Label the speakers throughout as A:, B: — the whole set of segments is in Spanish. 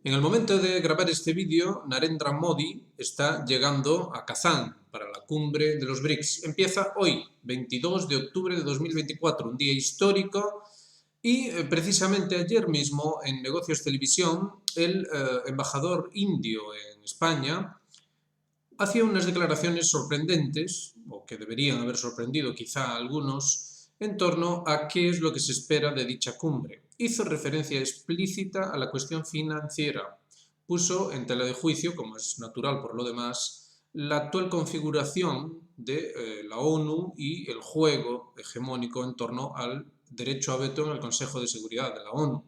A: En el momento de grabar este vídeo, Narendra Modi está llegando a Kazán para la cumbre de los BRICS. Empieza hoy, 22 de octubre de 2024, un día histórico y precisamente ayer mismo en Negocios Televisión el embajador indio en España hacía unas declaraciones sorprendentes, o que deberían haber sorprendido quizá a algunos, en torno a qué es lo que se espera de dicha cumbre. Hizo referencia explícita a la cuestión financiera. Puso en tela de juicio, como es natural por lo demás, la actual configuración de la ONU y el juego hegemónico en torno al derecho a veto en el Consejo de Seguridad de la ONU.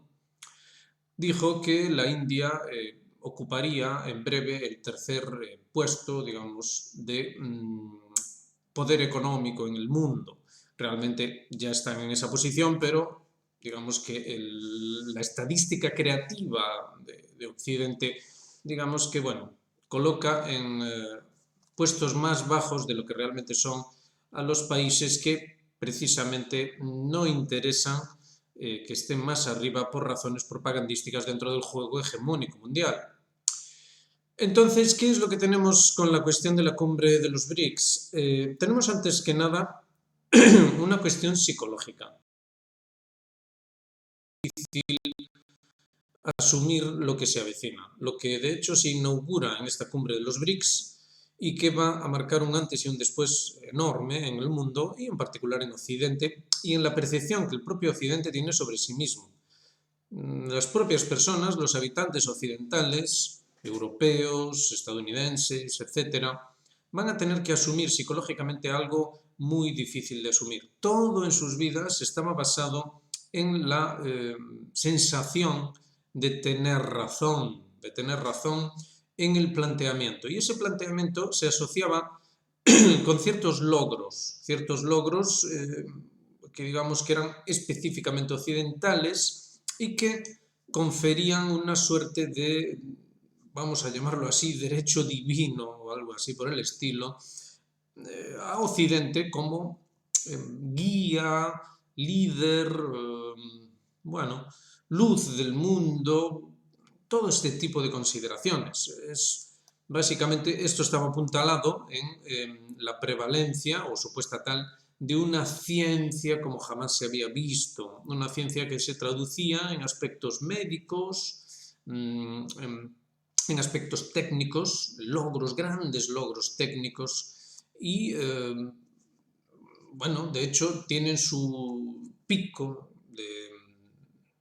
A: Dijo que la India ocuparía en breve el tercer puesto, digamos, de poder económico en el mundo. Realmente ya están en esa posición, pero digamos que la estadística creativa de Occidente, digamos que, bueno, coloca en puestos más bajos de lo que realmente son a los países que precisamente no interesan que estén más arriba por razones propagandísticas dentro del juego hegemónico mundial. Entonces, ¿qué es lo que tenemos con la cuestión de la cumbre de los BRICS? Tenemos antes que nada una cuestión psicológica. Es difícil asumir lo que se avecina, lo que de hecho se inaugura en esta cumbre de los BRICS y que va a marcar un antes y un después enorme en el mundo y en particular en Occidente y en la percepción que el propio Occidente tiene sobre sí mismo. Las propias personas, los habitantes occidentales, europeos, estadounidenses, etcétera, van a tener que asumir psicológicamente algo muy difícil de asumir. Todo en sus vidas estaba basado en la sensación de tener razón en el planteamiento. Y ese planteamiento se asociaba con ciertos logros que digamos que eran específicamente occidentales y que conferían una suerte de, vamos a llamarlo así, derecho divino o algo así por el estilo, a Occidente como guía, líder, bueno, luz del mundo, todo este tipo de consideraciones. Básicamente esto estaba apuntalado en la prevalencia o supuesta tal de una ciencia como jamás se había visto, una ciencia que se traducía en aspectos médicos, en aspectos técnicos, grandes logros técnicos y, bueno, de hecho tienen su pico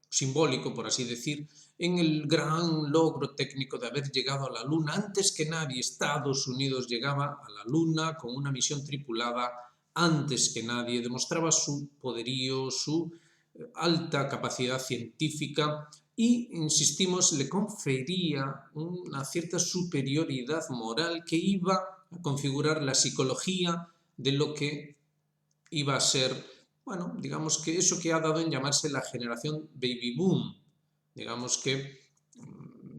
A: simbólico, por así decir, en el gran logro técnico de haber llegado a la Luna. Antes que nadie, Estados Unidos llegaba a la Luna con una misión tripulada, antes que nadie, demostraba su poderío, su alta capacidad científica y, insistimos, le confería una cierta superioridad moral que iba a configurar la psicología de lo que iba a ser, bueno, digamos que eso que ha dado en llamarse la generación baby boom. Digamos que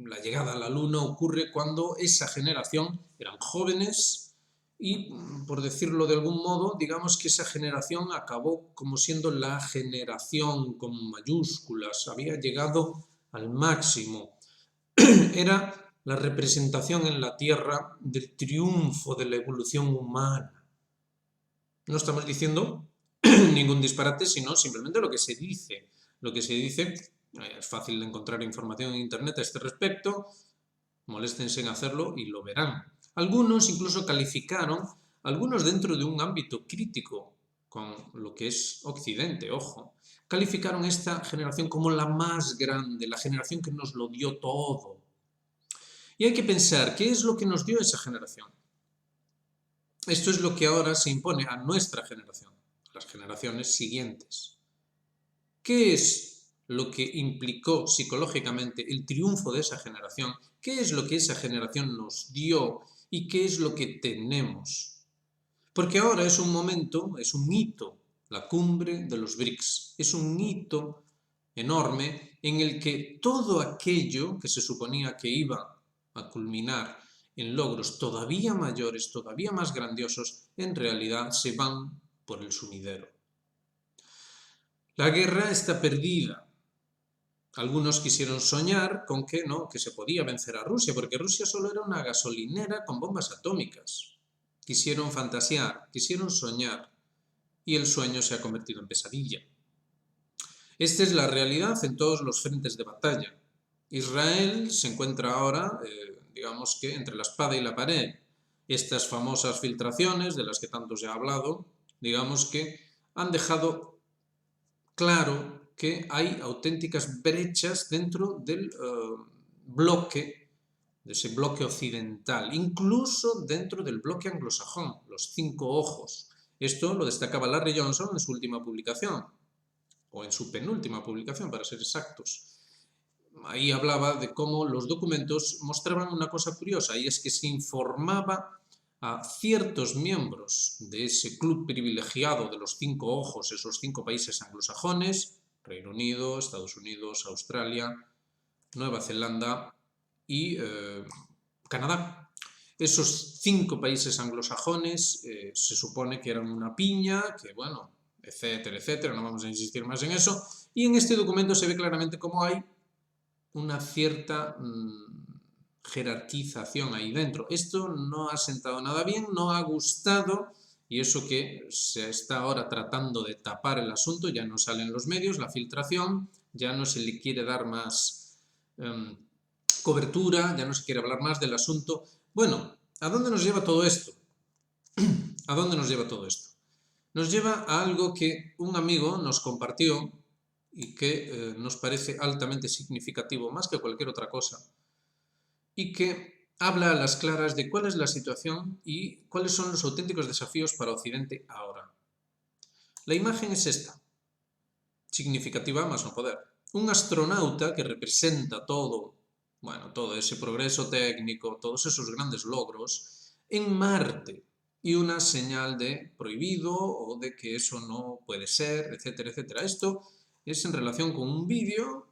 A: la llegada a la Luna ocurre cuando esa generación eran jóvenes y, por decirlo de algún modo, digamos que esa generación acabó como siendo la generación con mayúsculas, había llegado al máximo. Era la representación en la Tierra del triunfo de la evolución humana. No estamos diciendo ningún disparate, sino simplemente lo que se dice. Lo que se dice, es fácil de encontrar información en Internet a este respecto, moléstense en hacerlo y lo verán. Algunos incluso calificaron, algunos dentro de un ámbito crítico con lo que es Occidente, ojo, calificaron esta generación como la más grande, la generación que nos lo dio todo. Y hay que pensar, ¿qué es lo que nos dio esa generación? Esto es lo que ahora se impone a nuestra generación, a las generaciones siguientes. ¿Qué es lo que implicó psicológicamente el triunfo de esa generación? ¿Qué es lo que esa generación nos dio y qué es lo que tenemos? Porque ahora es un momento, es un hito, la cumbre de los BRICS. Es un hito enorme en el que todo aquello que se suponía que iba a culminar en logros todavía mayores, todavía más grandiosos, en realidad se van por el sumidero. La guerra está perdida. Algunos quisieron soñar con que no, que se podía vencer a Rusia, porque Rusia solo era una gasolinera con bombas atómicas. Quisieron fantasear, quisieron soñar, y el sueño se ha convertido en pesadilla. Esta es la realidad en todos los frentes de batalla. Israel se encuentra ahora, digamos que entre la espada y la pared. Estas famosas filtraciones, de las que tanto se ha hablado, digamos que han dejado claro que hay auténticas brechas dentro del bloque, de ese bloque occidental, incluso dentro del bloque anglosajón, los 5 ojos. Esto lo destacaba Larry Johnson en su última publicación, o en su penúltima publicación, para ser exactos. Ahí hablaba de cómo los documentos mostraban una cosa curiosa, y es que se informaba a ciertos miembros de ese club privilegiado de los 5 ojos, esos 5 países anglosajones, Reino Unido, Estados Unidos, Australia, Nueva Zelanda y Canadá. Esos 5 países anglosajones se supone que eran una piña, que bueno, etcétera, etcétera, no vamos a insistir más en eso, y en este documento se ve claramente cómo hay una cierta jerarquización ahí dentro. Esto no ha sentado nada bien, no ha gustado, y eso que se está ahora tratando de tapar el asunto, ya no sale en los medios, la filtración, ya no se le quiere dar más cobertura, ya no se quiere hablar más del asunto. Bueno, ¿a dónde nos lleva todo esto? ¿A dónde nos lleva todo esto? Nos lleva a algo que un amigo nos compartió y que nos parece altamente significativo, más que cualquier otra cosa, y que habla a las claras de cuál es la situación y cuáles son los auténticos desafíos para Occidente ahora. La imagen es esta, significativa más no poder. Un astronauta que representa todo, bueno, todo ese progreso técnico, todos esos grandes logros, en Marte, y una señal de prohibido o de que eso no puede ser, etcétera, etcétera. Esto es en relación con un vídeo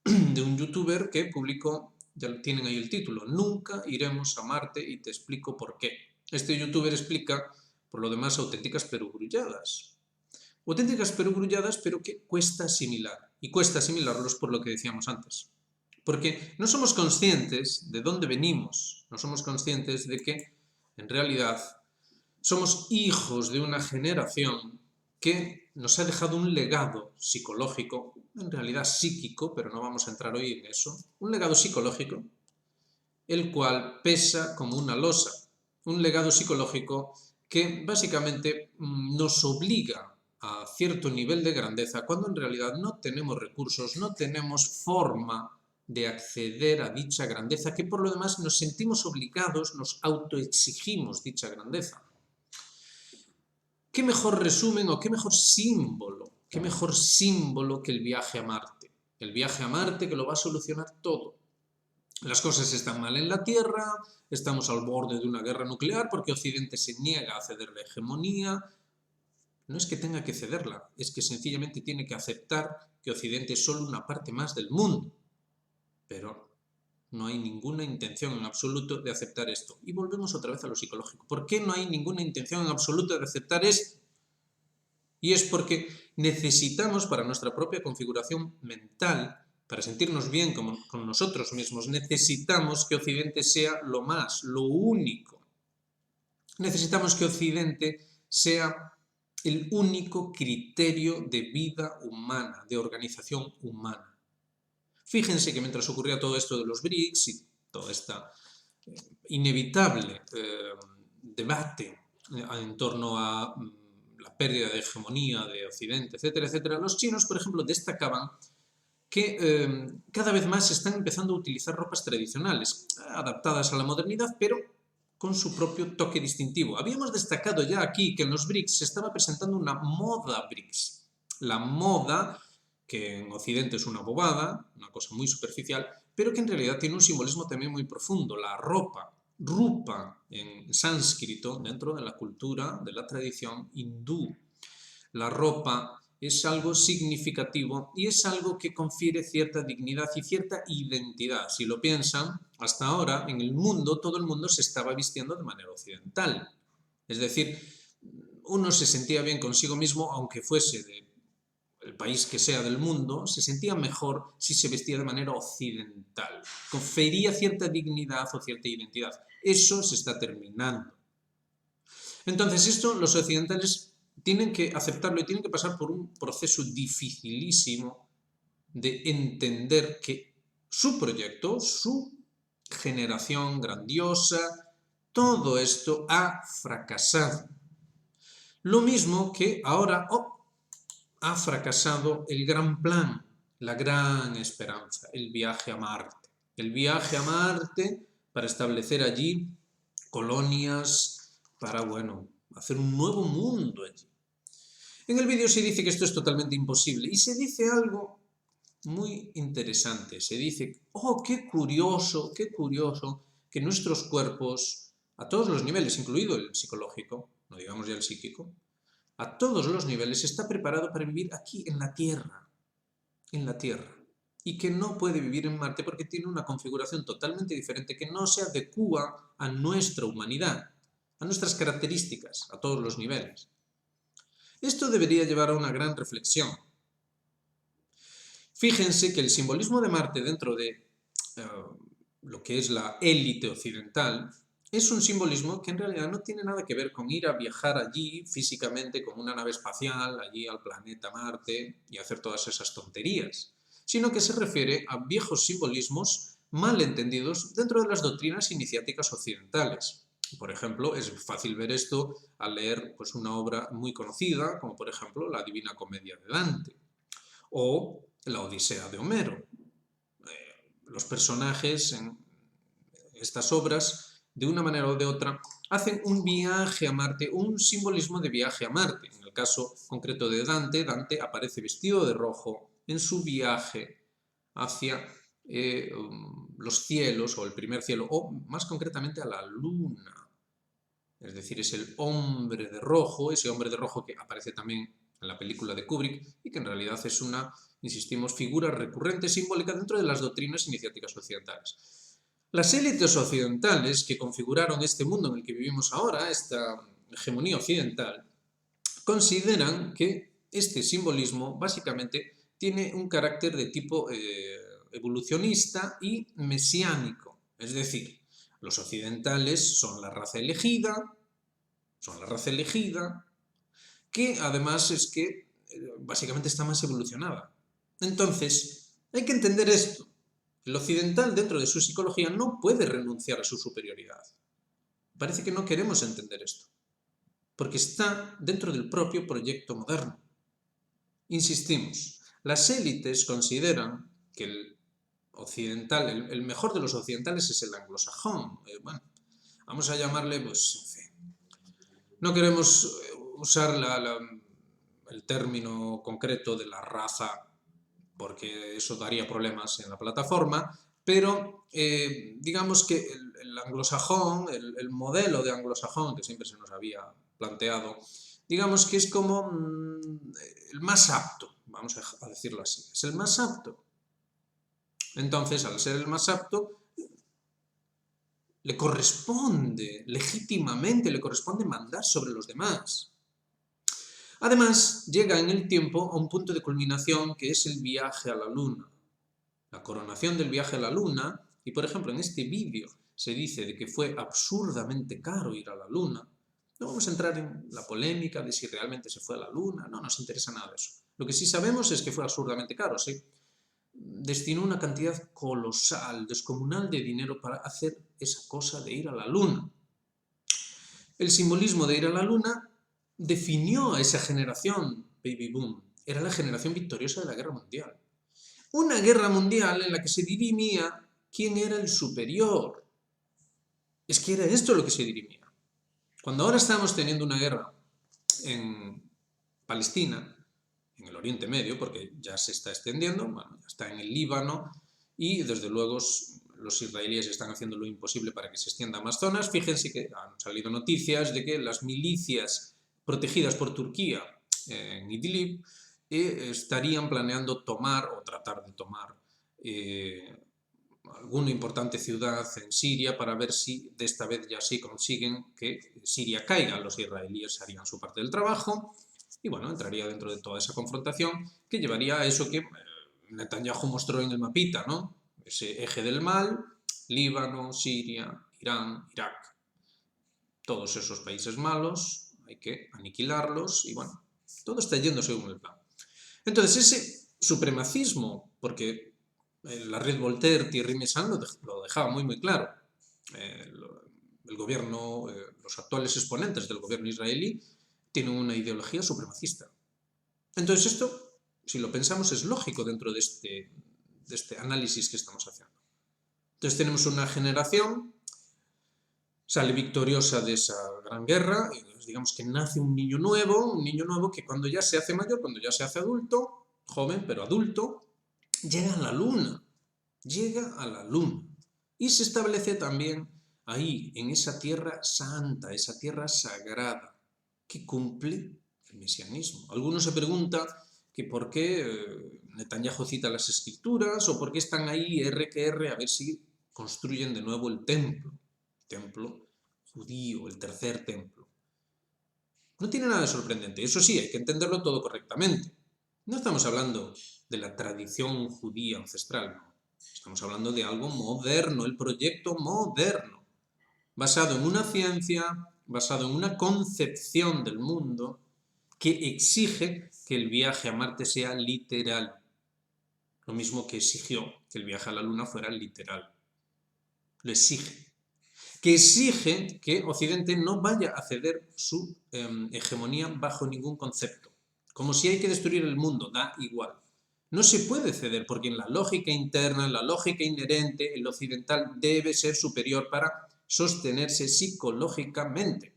A: de un youtuber que publicó, ya tienen ahí el título, Nunca iremos a Marte y te explico por qué. Este youtuber explica, por lo demás, auténticas perogrulladas. Auténticas perogrulladas, pero que cuesta asimilar. Y cuesta asimilarlos por lo que decíamos antes. Porque no somos conscientes de dónde venimos, no somos conscientes de que, en realidad, somos hijos de una generación que nos ha dejado un legado psicológico, en realidad psíquico, pero no vamos a entrar hoy en eso, un legado psicológico, el cual pesa como una losa, un legado psicológico que básicamente nos obliga a cierto nivel de grandeza cuando en realidad no tenemos recursos, no tenemos forma de acceder a dicha grandeza, que por lo demás nos sentimos obligados, nos autoexigimos dicha grandeza. ¿Qué mejor resumen o qué mejor símbolo? ¿Qué mejor símbolo que el viaje a Marte? El viaje a Marte que lo va a solucionar todo. Las cosas están mal en la Tierra, estamos al borde de una guerra nuclear porque Occidente se niega a ceder la hegemonía. No es que tenga que cederla, es que sencillamente tiene que aceptar que Occidente es solo una parte más del mundo. Pero no hay ninguna intención en absoluto de aceptar esto. Y volvemos otra vez a lo psicológico. ¿Por qué no hay ninguna intención en absoluto de aceptar esto? Y es porque necesitamos para nuestra propia configuración mental, para sentirnos bien con nosotros mismos, necesitamos que Occidente sea lo más, lo único. Necesitamos que Occidente sea el único criterio de vida humana, de organización humana. Fíjense que mientras ocurría todo esto de los BRICS y todo este inevitable debate en torno a la pérdida de hegemonía de Occidente, etcétera, etcétera, los chinos, por ejemplo, destacaban que cada vez más están empezando a utilizar ropas tradicionales, adaptadas a la modernidad, pero con su propio toque distintivo. Habíamos destacado ya aquí que en los BRICS se estaba presentando una moda BRICS. La moda, que en Occidente es una bobada, una cosa muy superficial, pero que en realidad tiene un simbolismo también muy profundo. La ropa, rupa en sánscrito, dentro de la cultura, de la tradición hindú. La ropa es algo significativo y es algo que confiere cierta dignidad y cierta identidad. Si lo piensan, hasta ahora en el mundo, todo el mundo se estaba vistiendo de manera occidental. Es decir, uno se sentía bien consigo mismo aunque fuese de el país que sea del mundo, se sentía mejor si se vestía de manera occidental. Confería cierta dignidad o cierta identidad. Eso se está terminando. Entonces esto los occidentales tienen que aceptarlo y tienen que pasar por un proceso dificilísimo de entender que su proyecto, su generación grandiosa, todo esto ha fracasado. Lo mismo que ahora ha fracasado el gran plan, la gran esperanza, el viaje a Marte. El viaje a Marte para establecer allí colonias, para, bueno, hacer un nuevo mundo allí. En el vídeo se dice que esto es totalmente imposible y se dice algo muy interesante. Se dice, oh, qué curioso que nuestros cuerpos, a todos los niveles, incluido el psicológico, no digamos ya el psíquico, a todos los niveles está preparado para vivir aquí en la Tierra, y que no puede vivir en Marte porque tiene una configuración totalmente diferente que no se adecúa a nuestra humanidad, a nuestras características, a todos los niveles. Esto debería llevar a una gran reflexión. Fíjense que el simbolismo de Marte dentro de lo que es la élite occidental es un simbolismo que en realidad no tiene nada que ver con ir a viajar allí físicamente con una nave espacial, allí al planeta Marte y hacer todas esas tonterías, sino que se refiere a viejos simbolismos mal entendidos dentro de las doctrinas iniciáticas occidentales. Por ejemplo, es fácil ver esto al leer pues, una obra muy conocida, como por ejemplo la Divina Comedia de Dante, o la Odisea de Homero. Los personajes en estas obras, de una manera o de otra, hacen un viaje a Marte, un simbolismo de viaje a Marte. En el caso concreto de Dante, Dante aparece vestido de rojo en su viaje hacia los cielos, o el primer cielo, o más concretamente a la luna. Es decir, es el hombre de rojo, ese hombre de rojo que aparece también en la película de Kubrick y que en realidad es una, insistimos, figura recurrente simbólica dentro de las doctrinas iniciáticas occidentales. Las élites occidentales que configuraron este mundo en el que vivimos ahora, esta hegemonía occidental, consideran que este simbolismo básicamente tiene un carácter de tipo evolucionista y mesiánico. Es decir, los occidentales son la raza elegida, que además es que básicamente está más evolucionada. Entonces, hay que entender esto. El occidental, dentro de su psicología, no puede renunciar a su superioridad. Parece que no queremos entender esto, porque está dentro del propio proyecto moderno. Insistimos, las élites consideran que el occidental, el mejor de los occidentales es el anglosajón. Bueno, vamos a llamarle, pues, en fin. No queremos usar el término concreto de la raza porque eso daría problemas en la plataforma, pero digamos que el anglosajón, el modelo de anglosajón que siempre se nos había planteado, digamos que es como el más apto, vamos a decirlo así, es el más apto. Entonces, al ser el más apto, le corresponde, legítimamente le corresponde mandar sobre los demás. Además, llega en el tiempo a un punto de culminación que es el viaje a la Luna. La coronación del viaje a la Luna, y por ejemplo en este vídeo se dice de que fue absurdamente caro ir a la Luna. No vamos a entrar en la polémica de si realmente se fue a la Luna, no nos interesa nada de eso. Lo que sí sabemos es que fue absurdamente caro, se destinó una cantidad colosal, descomunal de dinero para hacer esa cosa de ir a la Luna. El simbolismo de ir a la Luna definió a esa generación baby boom. Era la generación victoriosa de la Guerra Mundial. Una guerra mundial en la que se dirimía quién era el superior. Es que era esto lo que se dirimía. Cuando ahora estamos teniendo una guerra en Palestina, en el Oriente Medio, porque ya se está extendiendo, bueno, ya está en el Líbano, y desde luego los israelíes están haciendo lo imposible para que se extienda a más zonas. Fíjense que han salido noticias de que las milicias protegidas por Turquía en Idlib estarían planeando tomar o tratar de tomar alguna importante ciudad en Siria para ver si de esta vez ya sí consiguen que Siria caiga. Los israelíes harían su parte del trabajo Y bueno, entraría dentro de toda esa confrontación que llevaría a eso que Netanyahu mostró en el mapita, ¿no? Ese eje del mal, Líbano, Siria, Irán, Irak. Todos esos países malos hay que aniquilarlos y bueno, todo está yendo según el plan. Entonces ese supremacismo, porque la red Voltaire, Thierry Meyssan lo dejaba muy claro, el gobierno, los actuales exponentes del gobierno israelí tienen una ideología supremacista. Entonces esto, si lo pensamos, es lógico dentro de este análisis que estamos haciendo. Entonces tenemos una generación, sale victoriosa de esa gran guerra, y digamos que nace un niño nuevo que cuando ya se hace mayor, cuando ya se hace adulto, joven pero adulto, llega a la luna, y se establece también ahí, en esa tierra santa, esa tierra sagrada, que cumple el mesianismo. Algunos se preguntan que por qué Netanyahu cita las escrituras o por qué están ahí R que R a ver si construyen de nuevo el templo judío, el tercer templo. No tiene nada de sorprendente, eso sí, hay que entenderlo todo correctamente. No estamos hablando de la tradición judía ancestral, no. Estamos hablando de algo moderno, el proyecto moderno, basado en una ciencia, basado en una concepción del mundo que exige que el viaje a Marte sea literal. Lo mismo que exigió que el viaje a la Luna fuera literal. Lo exige. Que exige que Occidente no vaya a ceder su hegemonía bajo ningún concepto. Como si hay que destruir el mundo, da igual. No se puede ceder porque en la lógica interna, en la lógica inherente, el occidental debe ser superior para sostenerse psicológicamente.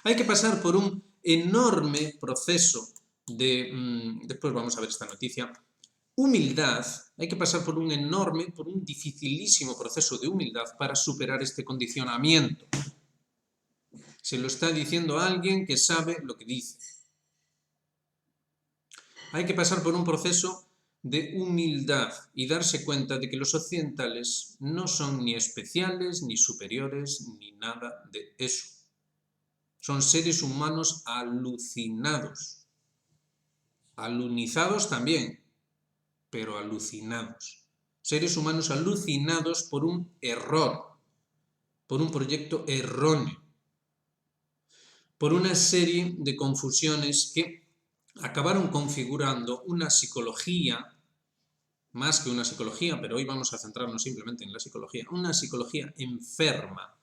A: Hay que pasar por un enorme proceso después vamos a ver esta noticia, humildad. Hay que pasar por un dificilísimo proceso de humildad para superar este condicionamiento. Se lo está diciendo a alguien que sabe lo que dice. Hay que pasar por un proceso de humildad y darse cuenta de que los occidentales no son ni especiales, ni superiores, ni nada de eso. Son seres humanos alucinados. Alunizados también, pero alucinados. Seres humanos alucinados por un error, por un proyecto erróneo, por una serie de confusiones que acabaron configurando una psicología, más que una psicología, pero hoy vamos a centrarnos simplemente en la psicología, una psicología enferma,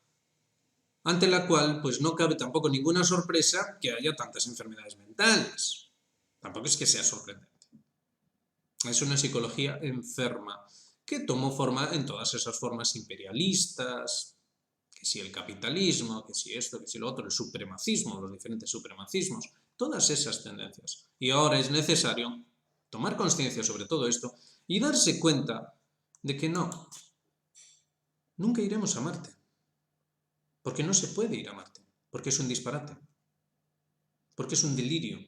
A: ante la cual pues no cabe tampoco ninguna sorpresa que haya tantas enfermedades mentales. Tampoco es que sea sorprendente. Es una psicología enferma que tomó forma en todas esas formas imperialistas, que si el capitalismo, que si esto, que si lo otro, el supremacismo, los diferentes supremacismos, todas esas tendencias. Y ahora es necesario tomar conciencia sobre todo esto y darse cuenta de que no, nunca iremos a Marte, porque no se puede ir a Marte, porque es un disparate, porque es un delirio.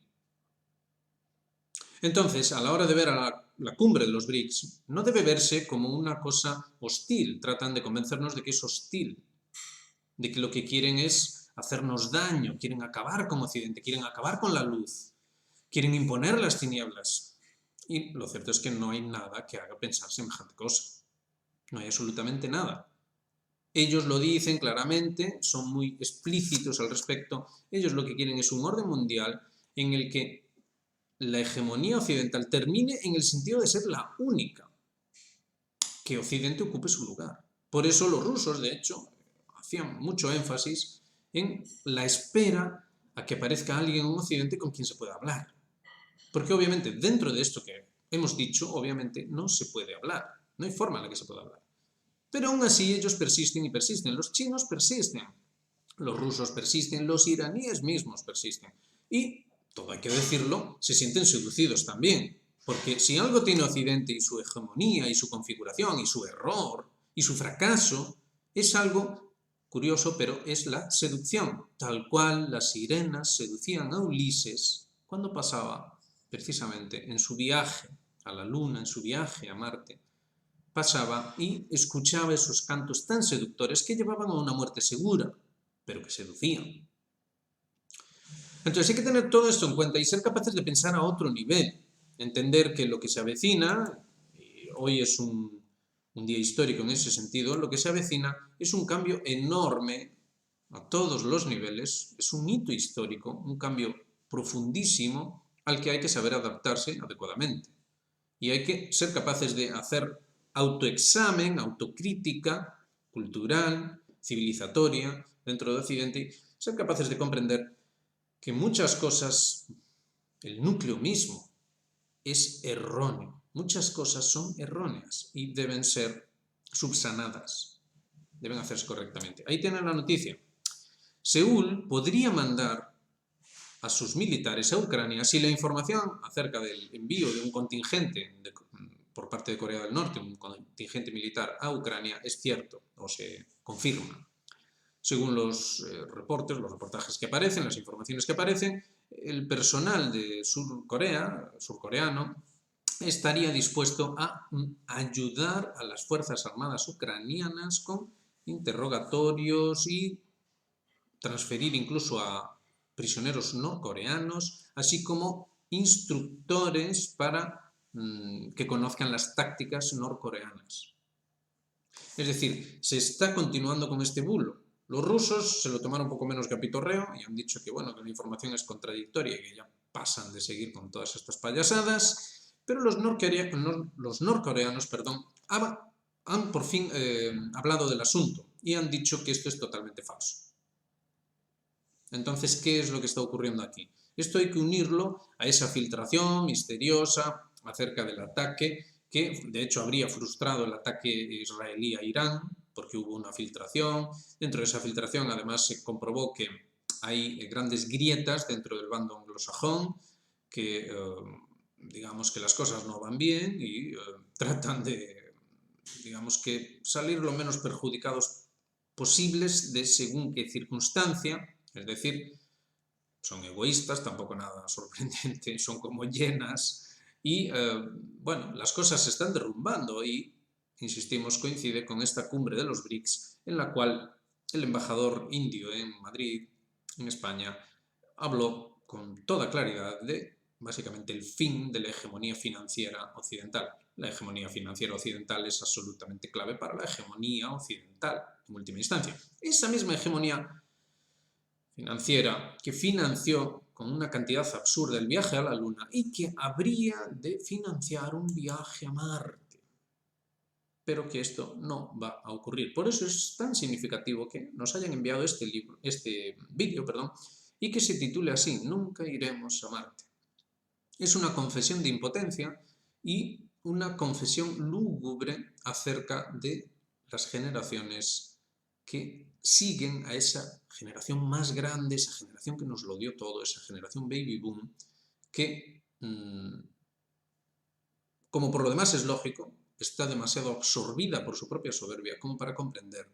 A: Entonces, a la hora de ver a la cumbre de los BRICS, no debe verse como una cosa hostil. Tratan de convencernos de que es hostil, de que lo que quieren es hacernos daño, quieren acabar con Occidente, quieren acabar con la luz, quieren imponer las tinieblas. Y lo cierto es que no hay nada que haga pensar semejante cosa. No hay absolutamente nada. Ellos lo dicen claramente, son muy explícitos al respecto. Ellos lo que quieren es un orden mundial en el que la hegemonía occidental termine en el sentido de ser la única, que Occidente ocupe su lugar. Por eso los rusos, de hecho, hacían mucho énfasis en la espera a que aparezca alguien en Occidente con quien se pueda hablar. Porque obviamente dentro de esto que hemos dicho, obviamente no se puede hablar, no hay forma en la que se pueda hablar. Pero aún así ellos persisten y persisten, los chinos persisten, los rusos persisten, los iraníes mismos persisten. Y todo hay que decirlo, se sienten seducidos también, porque si algo tiene Occidente y su hegemonía y su configuración y su error y su fracaso, es algo curioso, pero es la seducción, tal cual las sirenas seducían a Ulises cuando pasaba precisamente en su viaje a la Luna, en su viaje a Marte, pasaba y escuchaba esos cantos tan seductores que llevaban a una muerte segura, pero que seducían. Entonces hay que tener todo esto en cuenta y ser capaces de pensar a otro nivel, entender que lo que se avecina, y hoy es un día histórico en ese sentido, lo que se avecina es un cambio enorme a todos los niveles, es un hito histórico, un cambio profundísimo al que hay que saber adaptarse adecuadamente. Y hay que ser capaces de hacer autoexamen, autocrítica cultural, civilizatoria dentro de Occidente, ser capaces de comprender que muchas cosas, el núcleo mismo, es erróneo. Muchas cosas son erróneas y deben ser subsanadas, deben hacerse correctamente. Ahí tienen la noticia. Seúl podría mandar a sus militares a Ucrania si la información acerca del envío de un contingente por parte de Corea del Norte, un contingente militar a Ucrania, es cierto o se confirma. Según los reportes, los reportajes que aparecen, las informaciones que aparecen, el personal de surcoreano, estaría dispuesto a ayudar a las Fuerzas Armadas ucranianas con interrogatorios y transferir incluso a prisioneros norcoreanos, así como instructores para que conozcan las tácticas norcoreanas. Es decir, se está continuando con este bulo. Los rusos se lo tomaron un poco menos que a pitorreo y han dicho que, bueno, que la información es contradictoria y que ya pasan de seguir con todas estas payasadas, pero los norcoreanos han por fin hablado del asunto y han dicho que esto es totalmente falso. Entonces, ¿qué es lo que está ocurriendo aquí? Esto hay que unirlo a esa filtración misteriosa acerca del ataque, que de hecho habría frustrado el ataque israelí a Irán, porque hubo una filtración. Dentro de esa filtración, además, se comprobó que hay grandes grietas dentro del bando anglosajón, que digamos que las cosas no van bien y tratan de, digamos que, salir lo menos perjudicados posibles de según qué circunstancia. Es decir, son egoístas, tampoco nada sorprendente, son como llenas y, bueno, las cosas se están derrumbando y, insistimos, coincide con esta cumbre de los BRICS en la cual el embajador indio en Madrid, en España, habló con toda claridad de, básicamente, el fin de la hegemonía financiera occidental. La hegemonía financiera occidental es absolutamente clave para la hegemonía occidental, en última instancia. Esa misma hegemonía financiera que financió con una cantidad absurda el viaje a la Luna y que habría de financiar un viaje a Marte. Pero que esto no va a ocurrir. Por eso es tan significativo que nos hayan enviado este vídeo, y que se titule así: Nunca iremos a Marte. Es una confesión de impotencia y una confesión lúgubre acerca de las generaciones que siguen a esa generación más grande, esa generación que nos lo dio todo, esa generación baby boom, que, como por lo demás es lógico, está demasiado absorbida por su propia soberbia como para comprender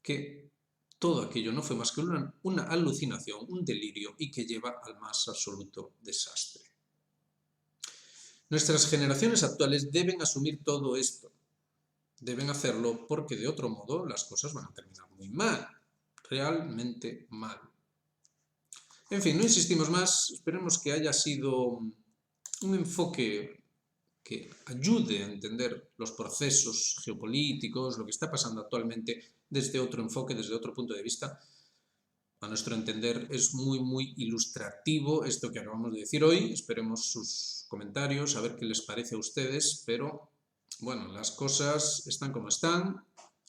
A: que todo aquello no fue más que una alucinación, un delirio y que lleva al más absoluto desastre. Nuestras generaciones actuales deben asumir todo esto. Deben hacerlo porque de otro modo las cosas van a terminar muy mal, realmente mal. En fin, no insistimos más, esperemos que haya sido un enfoque que ayude a entender los procesos geopolíticos, lo que está pasando actualmente desde otro enfoque, desde otro punto de vista. A nuestro entender es muy ilustrativo esto que acabamos de decir hoy. Esperemos sus comentarios, a ver qué les parece a ustedes, pero bueno, las cosas están como están,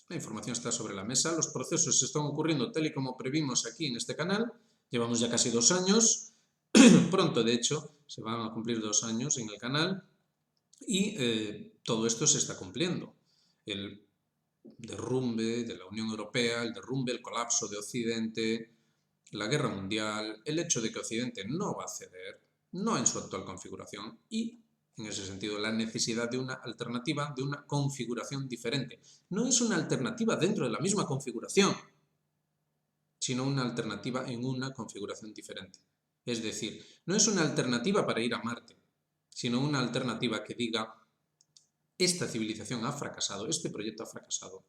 A: la información está sobre la mesa, los procesos están ocurriendo tal y como previmos aquí en este canal, llevamos ya casi 2 años, pronto de hecho se van a cumplir 2 años en el canal y todo esto se está cumpliendo. El derrumbe de la Unión Europea, el derrumbe, el colapso de Occidente, la guerra mundial, el hecho de que Occidente no va a ceder, no en su actual configuración, y en ese sentido la necesidad de una alternativa, de una configuración diferente. No es una alternativa dentro de la misma configuración, sino una alternativa en una configuración diferente. Es decir, no es una alternativa para ir a Marte, sino una alternativa que diga: esta civilización ha fracasado, este proyecto ha fracasado,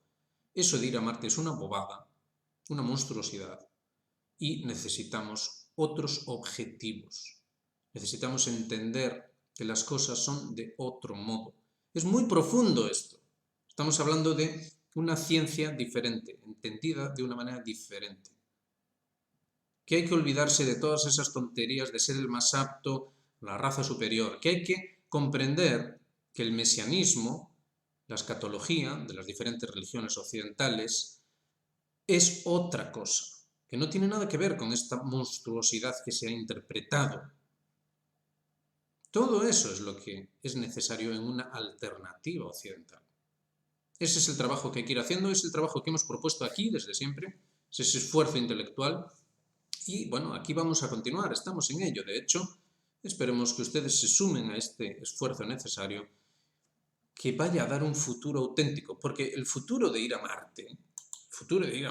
A: eso de ir a Marte es una bobada, una monstruosidad, y necesitamos otros objetivos. Necesitamos entender que las cosas son de otro modo. Es muy profundo esto. Estamos hablando de una ciencia diferente, entendida de una manera diferente. Que hay que olvidarse de todas esas tonterías de ser el más apto, la raza superior, que hay que comprender que el mesianismo, la escatología de las diferentes religiones occidentales, es otra cosa, que no tiene nada que ver con esta monstruosidad que se ha interpretado. Todo eso es lo que es necesario en una alternativa occidental. Ese es el trabajo que hay que ir haciendo, es el trabajo que hemos propuesto aquí desde siempre, es ese esfuerzo intelectual. Y bueno, aquí vamos a continuar, estamos en ello. De hecho, esperemos que ustedes se sumen a este esfuerzo necesario que vaya a dar un futuro auténtico, porque el futuro de ir a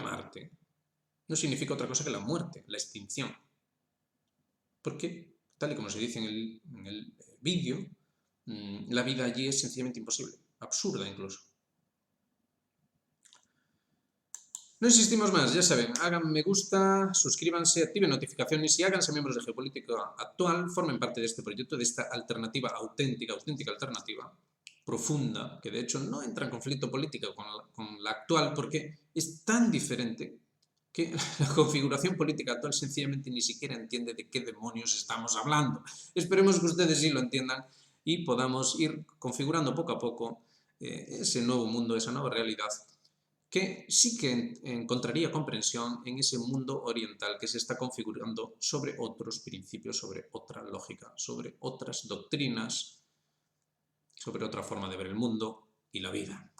A: Marte, no significa otra cosa que la muerte, la extinción. Porque, tal y como se dice en el vídeo, la vida allí es sencillamente imposible, absurda incluso. No insistimos más, ya saben, hagan me gusta, suscríbanse, activen notificaciones y háganse miembros de Geopolítica Actual, formen parte de este proyecto, de esta alternativa auténtica alternativa, profunda, que de hecho no entra en conflicto político con la actual porque es tan diferente que la configuración política actual sencillamente ni siquiera entiende de qué demonios estamos hablando. Esperemos que ustedes sí lo entiendan y podamos ir configurando poco a poco ese nuevo mundo, esa nueva realidad, que sí que encontraría comprensión en ese mundo oriental que se está configurando sobre otros principios, sobre otra lógica, sobre otras doctrinas, sobre otra forma de ver el mundo y la vida.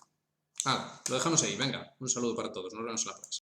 A: Lo dejamos ahí, venga, un saludo para todos, nos vemos en la próxima.